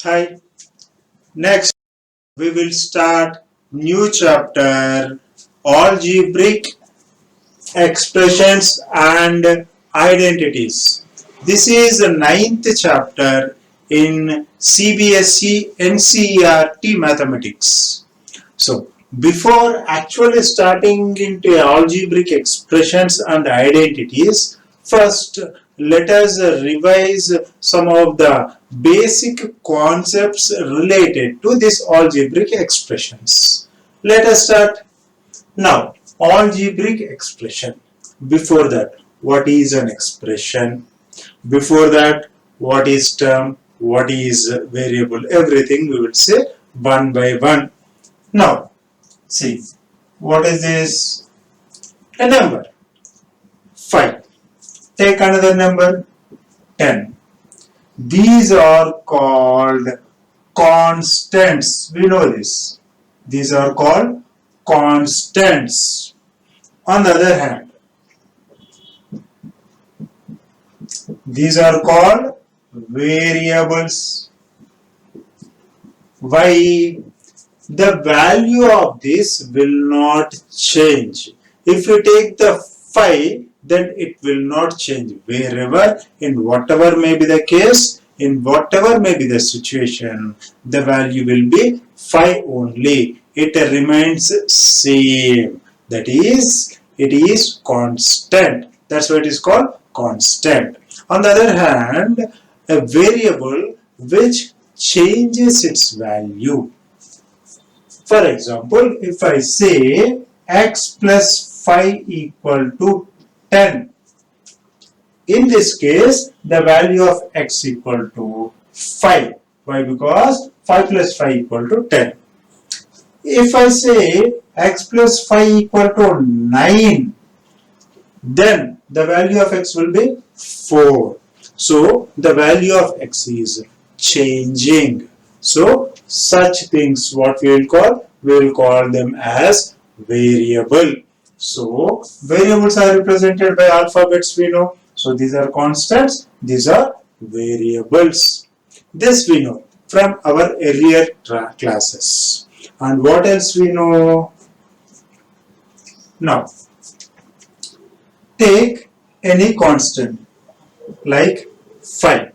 Hi. Next, we will start new chapter algebraic expressions and identities. This is the ninth chapter in CBSE NCERT mathematics. So, before actually starting into algebraic expressions and identities, first let us revise some of the basic concepts related to these algebraic expressions. Let us start now. Algebraic expression. Before that, what is an expression? Before that, what is term? What is variable? Everything we will say one by one. Now, see, what is this? A number, 5. Take another number, 10. These are called constants. We know this. These are called constants. On the other hand, these are called variables. Why? The value of this will not change. If you take the 5, then it will not change. Wherever, in whatever may be the case, in whatever may be the situation, the value will be 5 only. It remains same. That is, it is constant. That's why it is called constant. On the other hand, a variable which changes its value. For example, if I say x plus 5 equal to 10, in this case, the value of x equal to 5. Why? Because 5 plus 5 equal to 10. If I say x plus 5 equal to 9, then the value of x will be 4. So, the value of x is changing. So, such things what we will call? We will call them as variable. So, variables are represented by alphabets we know. So, these are constants, these are variables. This we know from our earlier classes. And what else we know? Now, take any constant like 5.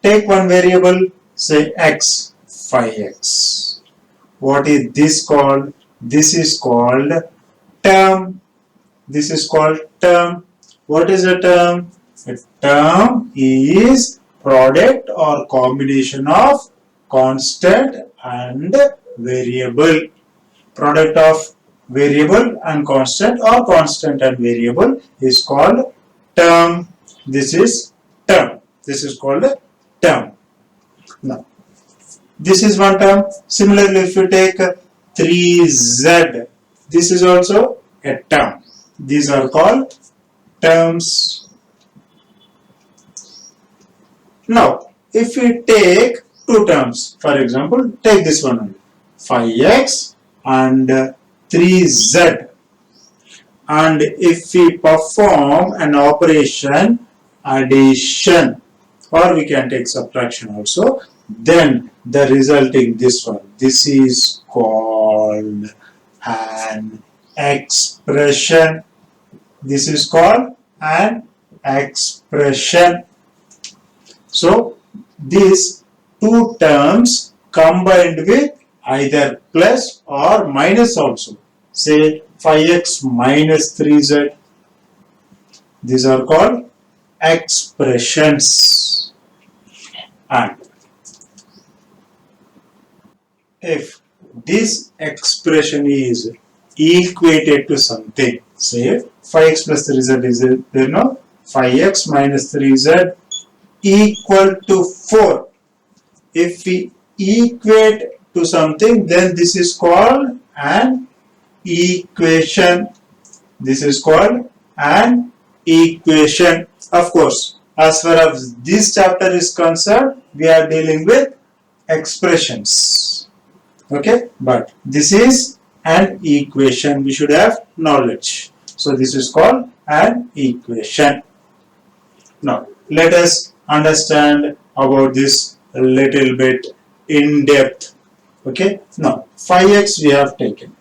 Take one variable, say x, 5x. What is this called? This is called term. This is called term. What is a term? A term is product or combination of constant and variable. Product of variable and constant or constant and variable is called term. This is term. This is called a term. Now, this is one term. Similarly, if you take 3z, this is also a term. These are called terms. Now, if we take two terms, for example, take this one, 5x and 3z. And if we perform an operation addition, or we can take subtraction also, then the resulting this one, this is called an expression. This is called an expression. So, these two terms combined with either plus or minus also. Say 5x minus 3z. These are called expressions. And if this expression is equated to something, say 5x plus 3z is there, no? 5x minus 3z equal to 4. If we equate to something, then this is called an equation. This is called an equation. Of course, as far as this chapter is concerned, we are dealing with expressions. Okay, but this is an equation. We should have knowledge. So this is called an equation. Now, let us understand about this a little bit in depth. Okay, now 5x we have taken.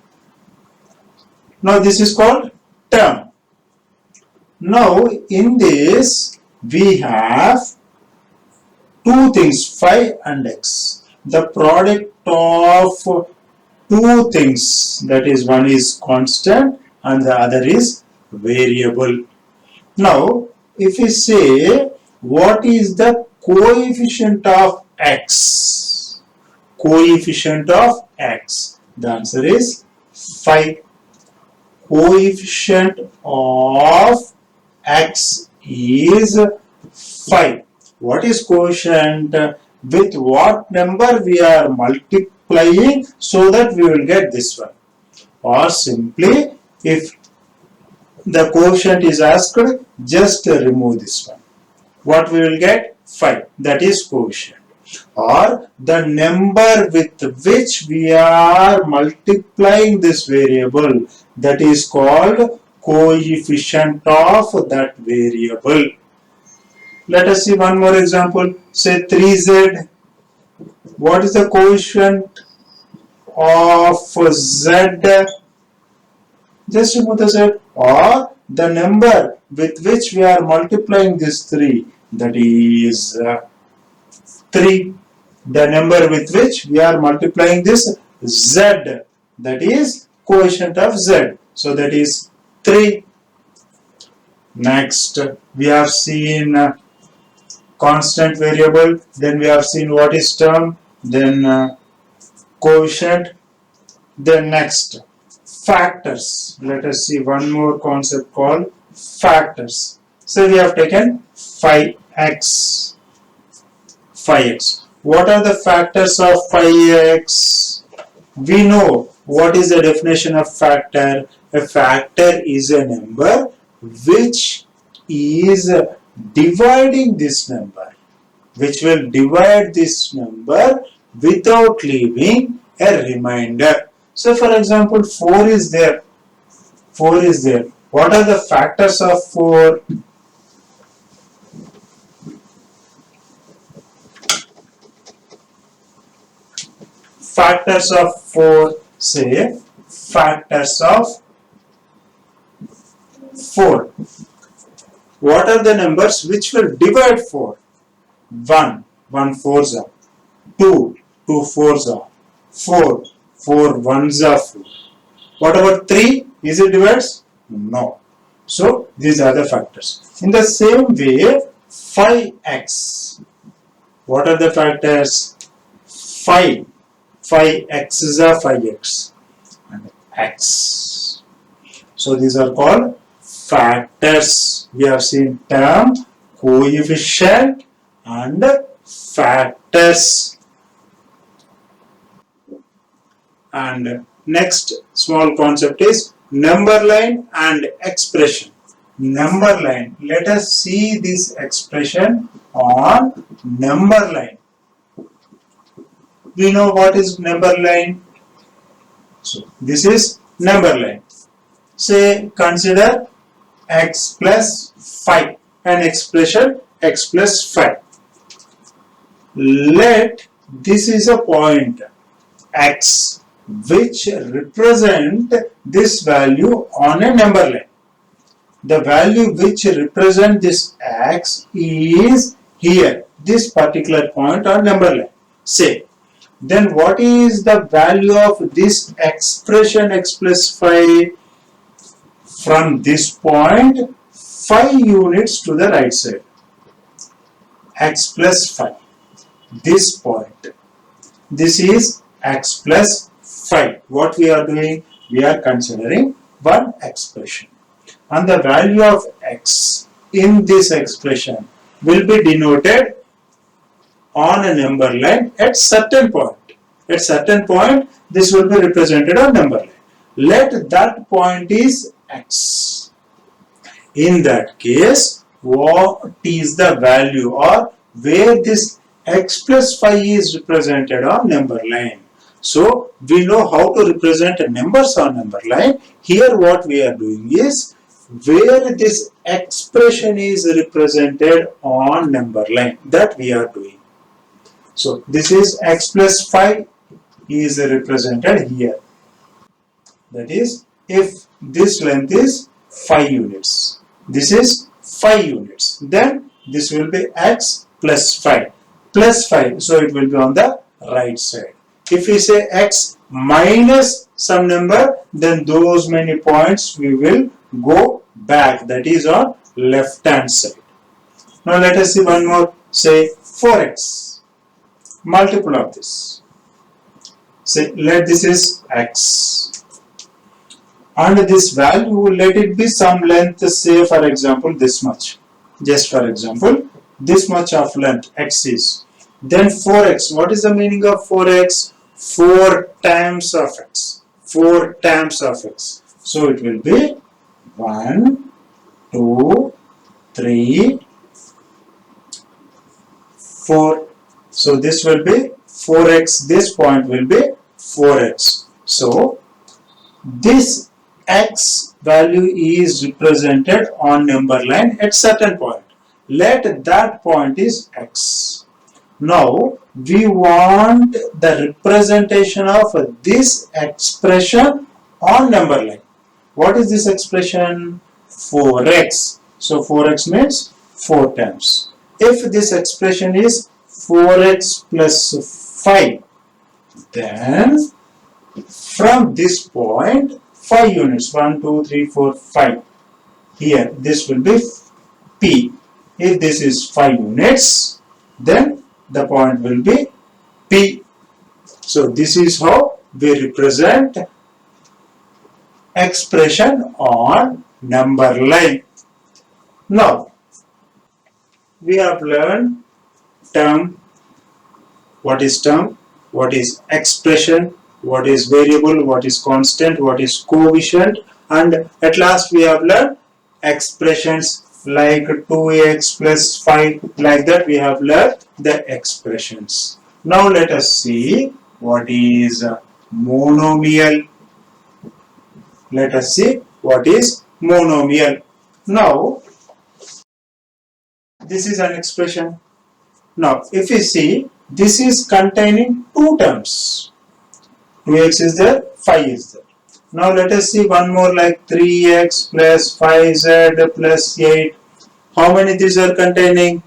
Now this is called term. Now in this we have two things, 5 and x. The product of two things, that is, one is constant and the other is variable. Now if we say what is the coefficient of x? Coefficient of x. The answer is 5. Coefficient of x is 5. What is quotient? With what number we are multiplying so that we will get this one. Or simply, if the quotient is asked, just remove this one. What we will get? 5. That is quotient. Or the number with which we are multiplying this variable, that is called coefficient of that variable. Let us see one more example. Say 3z. What is the coefficient of z? Just remove the z. Or the number with which we are multiplying this 3, that is 3. The number with which we are multiplying this z, that is coefficient of z. So that is 3. Next, we have seen constant variable, then we have seen what is term, then quotient, then next factors. Let us see one more concept called factors. So we have taken 5x. 5x. What are the factors of 5x? We know what is the definition of factor. A factor is a number which is dividing this number, which will divide this number without leaving a remainder. So for example, 4 is there. 4 is there. What are the factors of 4? Factors of 4, say factors of 4. What are the numbers which will divide 4? 1, 1 fours are. 2, 2 fours are. 4, 4 ones are 4. What about 3? Is it divides? No. So these are the factors. In the same way, 5x. What are the factors? 5. 5x is a 5x and x. So these are called factors. We have seen term, coefficient and factors. And next small concept is number line and expression. Number line. Let us see this expression on number line. We know what is number line. So this is number line. Say consider x plus 5, an expression x plus 5. Let this is a point x which represent this value on a number line. The value which represent this x is here, this particular point on number line. Say, then what is the value of this expression x plus 5? From this point, 5 units to the right side. X plus 5. This point. This is x plus 5. What we are doing? We are considering one expression. And the value of x in this expression will be denoted on a number line at certain point. At certain point, this will be represented on number line. Let that point is x. In that case, what is the value or where this x plus 5 is represented on number line? So, we know how to represent numbers on number line. Here what we are doing is where this expression is represented on number line, that we are doing. So this is x plus 5 is represented here. That is, if this length is 5 units, this is 5 units, then this will be x plus 5 plus 5. So it will be on the right side. If we say x minus some number, then those many points we will go back. That is on left hand side. Now let us see one more. Say 4x. Multiple of this. Say let this is x. And this value, let it be some length, say for example this much. Just for example, this much of length x is. Then 4x. What is the meaning of 4x? 4 times of x. 4 times of x. So it will be 1, 2, 3, 4. So this will be 4x. This point will be 4x. So this x value is represented on number line at certain point. Let that point is x. Now we want the representation of this expression on number line. What is this expression? 4x. So 4x means 4 times. If this expression is 4x plus 5, then from this point 5 units, 1, 2, 3, 4, 5. Here this will be P. If this is 5 units, then the point will be P. So this is how we represent expression on number line. Now we have learned term. What is term? What is expression? What is variable? What is constant? What is coefficient? And at last we have learned expressions like 2x plus 5. Like that we have learned the expressions. Now let us see what is monomial. Let us see what is monomial. Now this is an expression. Now if you see, this is containing two terms. 2x is there, 5 is there. Now let us see one more like 3x plus 5z plus 8. How many these are containing?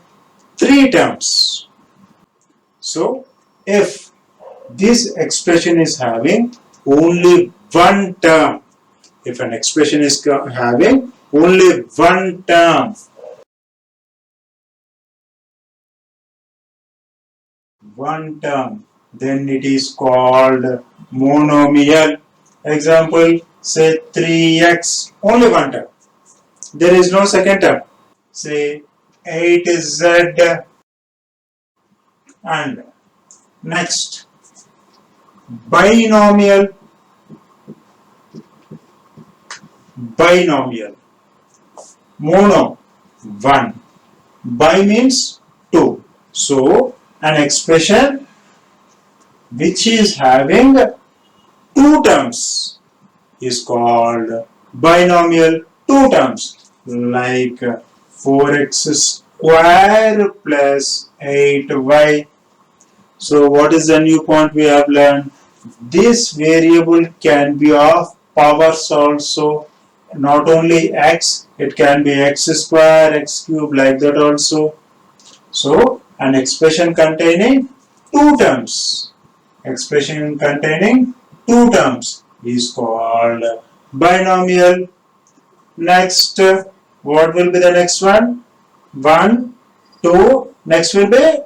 3 terms. So if this expression is having only one term, if an expression is having only one term, then it is called monomial. Example, say 3x, only one term. There is no second term. Say 8z, and next binomial. Mono, 1. Bi means 2. So an expression which is having 2 terms is called binomial. 2 terms like 4x square plus 8y. So what is the new point we have learned? This variable can be of powers also. Not only x, it can be x square, x cube, like that also. So an expression containing 2 terms. Expression containing 2 terms is called binomial. Next, what will be the next one? 1, 2, next will be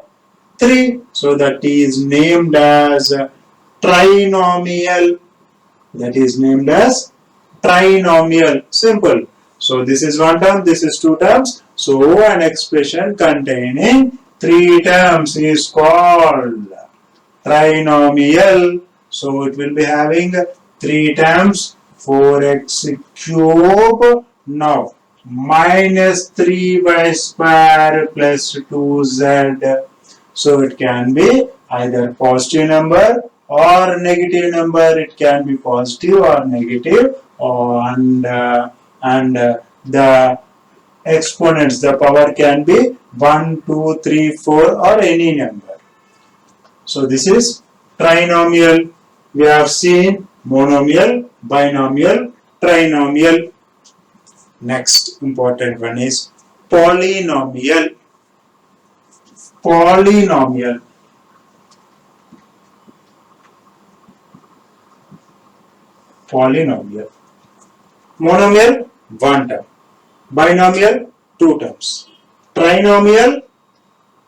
3. So that is named as trinomial. That is named as trinomial. Simple. So this is 1 term, this is 2 terms. So an expression containing 3 terms is called trinomial. So it will be having 3 terms, 4x cube. Now minus 3y square plus 2z. So it can be either positive number or negative number. It can be positive or negative, and the exponents, the power can be 1, 2, 3, 4 or any number. So this is trinomial. We have seen monomial, binomial, trinomial. Next important one is polynomial. Polynomial. Polynomial. Monomial, one term. Binomial, two terms. Trinomial,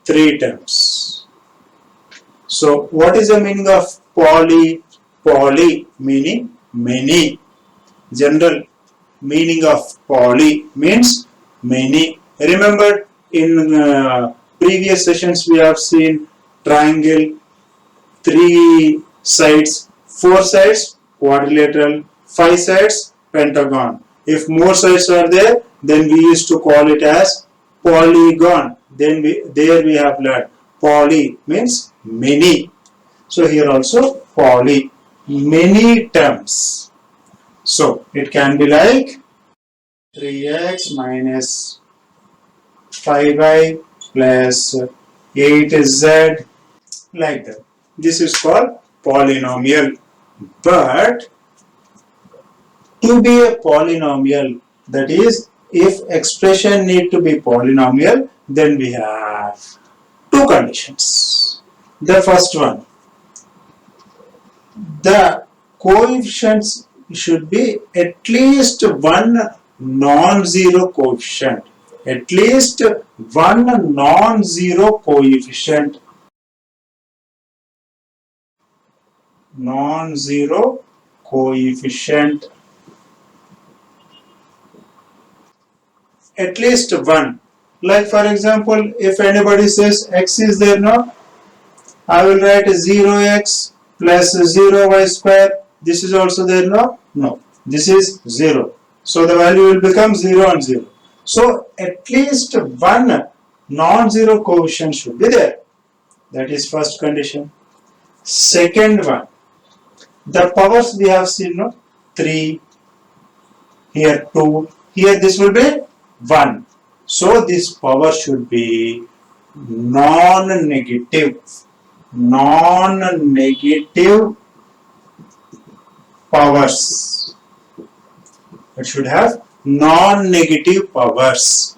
three terms. So what is the meaning of poly? Poly meaning many. General meaning of poly means many. Remember in previous sessions we have seen triangle, three sides, four sides, quadrilateral, five sides, pentagon. If more sides are there, then we used to call it as polygon. Then there we have learned poly means many. So here also poly, many terms. So it can be like 3x minus 5y plus 8z, like that. This is called polynomial. But to be a polynomial, that is, if expression need to be polynomial, then we have two conditions. The first one, the coefficients should be at least one non-zero coefficient. At least one non-zero coefficient. Non-zero coefficient. At least one. Like for example, if anybody says x is there, no, I will write 0x plus 0y square. This is also there, no? No. This is 0. So the value will become 0 and 0. So at least one non-zero coefficient should be there. That is first condition. Second one, the powers we have seen, no? 3, here 2, here this will be 1. So this power should be non-negative. Non-negative powers. It should have non-negative powers.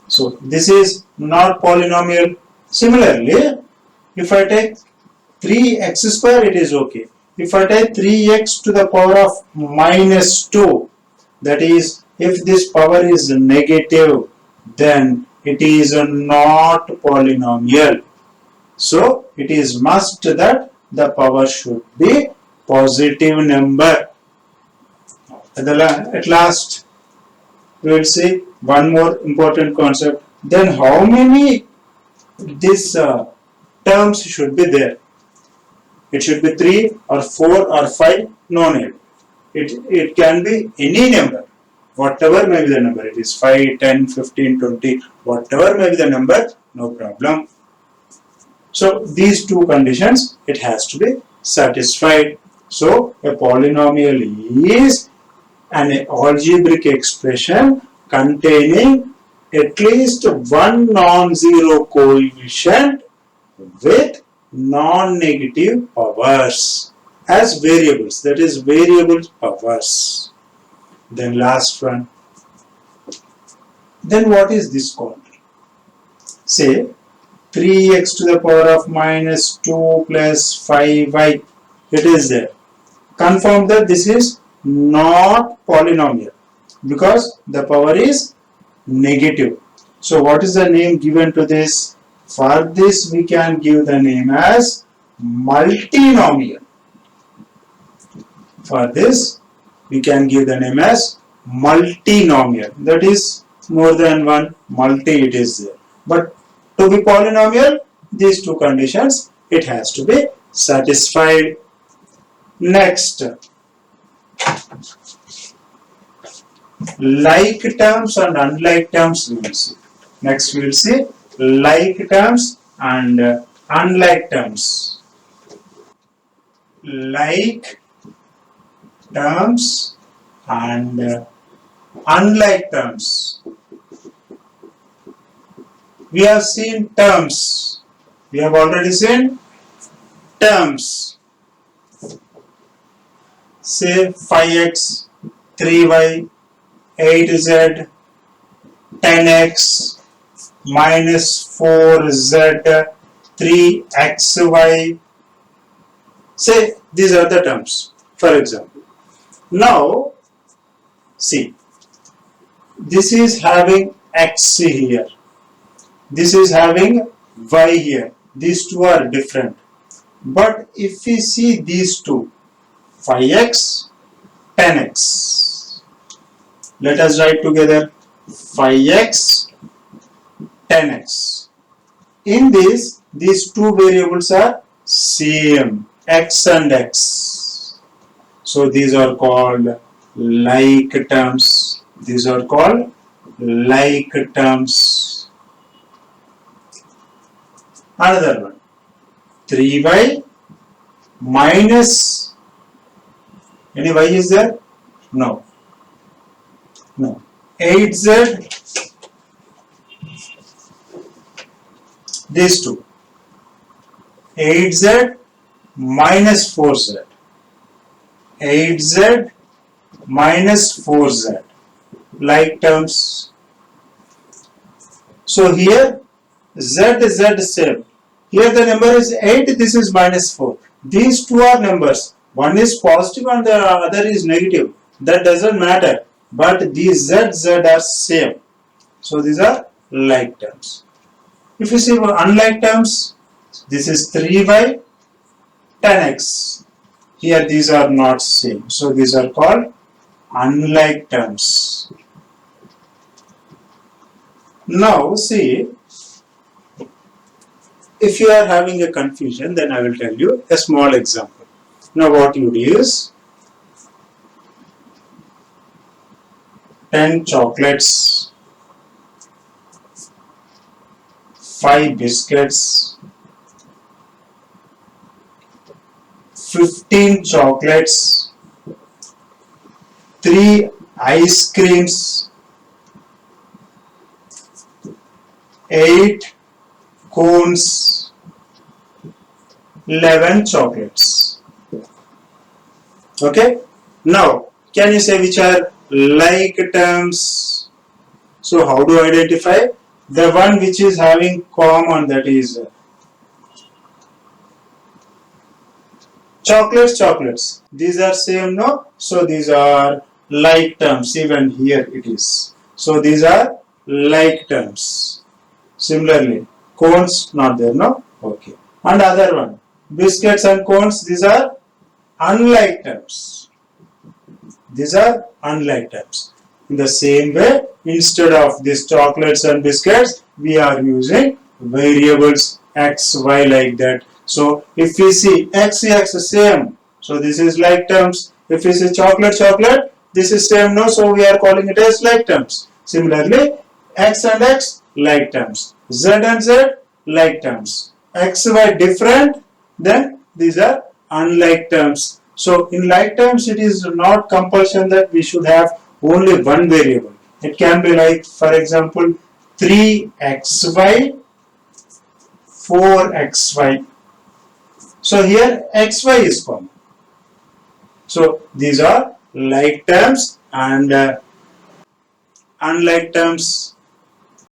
So this is not polynomial. Similarly, if I take 3x square, it is okay. If I take 3x to the power of minus 2, that is, if this power is negative, then it is not polynomial. So it is must that the power should be positive number. At last, we will see one more important concept. Then how many these terms should be there? It should be 3 or 4 or 5, no need. It can be any number, whatever may be the number. It is 5, 10, 15, 20, whatever may be the number, no problem. So these two conditions, it has to be satisfied. So a polynomial is an algebraic expression containing at least one non-zero coefficient with non-negative powers as variables, that is variable powers. Then last one. Then what is this called? Say 3x to the power of minus 2 plus 5y. It is there. Confirm that this is not polynomial because the power is negative. So what is the name given to this? For this we can give the name as multinomial. For this we can give the name as multinomial. That is more than one, multi it is there. But to be polynomial, these two conditions, it has to be satisfied. Next, like terms and unlike terms we will see. Next we will see like terms and unlike terms. Like terms and unlike terms. We have seen terms. We have already seen terms. Say 5x, 3y, 8z, 10x, minus 4z, 3xy. Say these are the terms, for example. Now, see, this is having x here, this is having y here. These two are different. But if we see these two, 5x, 10x. Let us write together 5x, 10x. In this, these two variables are same, x and x. So these are called like terms. These are called like terms. Another one, 3y minus, any y is there? No. No. 8z, these two. 8z minus 4z. 8z minus 4z. Like terms. So here z same. Here the number is 8, this is minus 4. These two are numbers. One is positive and the other is negative. That doesn't matter. But these z are same. So these are like terms. If you see unlike terms, this is 3y, 10x. Here these are not same. So these are called unlike terms. Now see, if you are having a confusion, then I will tell you a small example. Now what you do is 10 chocolates, 5 biscuits, 15 chocolates, 3 ice creams, 8 cones, 11 chocolates. Okay. Now, can you say which are like terms? So, how do I identify? The one which is having common, that is chocolates. These are same, no? So, these are like terms. Even here it is. So, these are like terms. Similarly, cones not there, no? Okay. And other one, biscuits and cones, these are unlike terms. These are unlike terms. In the same way, instead of these chocolates and biscuits, we are using variables x, y like that. So if we see x same, so this is like terms. If we see chocolate, this is same, no? So we are calling it as like terms. Similarly, x and x like terms, z and z like terms, x, y different, then these are unlike terms. So in like terms, it is not compulsion that we should have only one variable. It can be like, for example, 3xy, 4xy. So here xy is common. So these are like terms and unlike terms.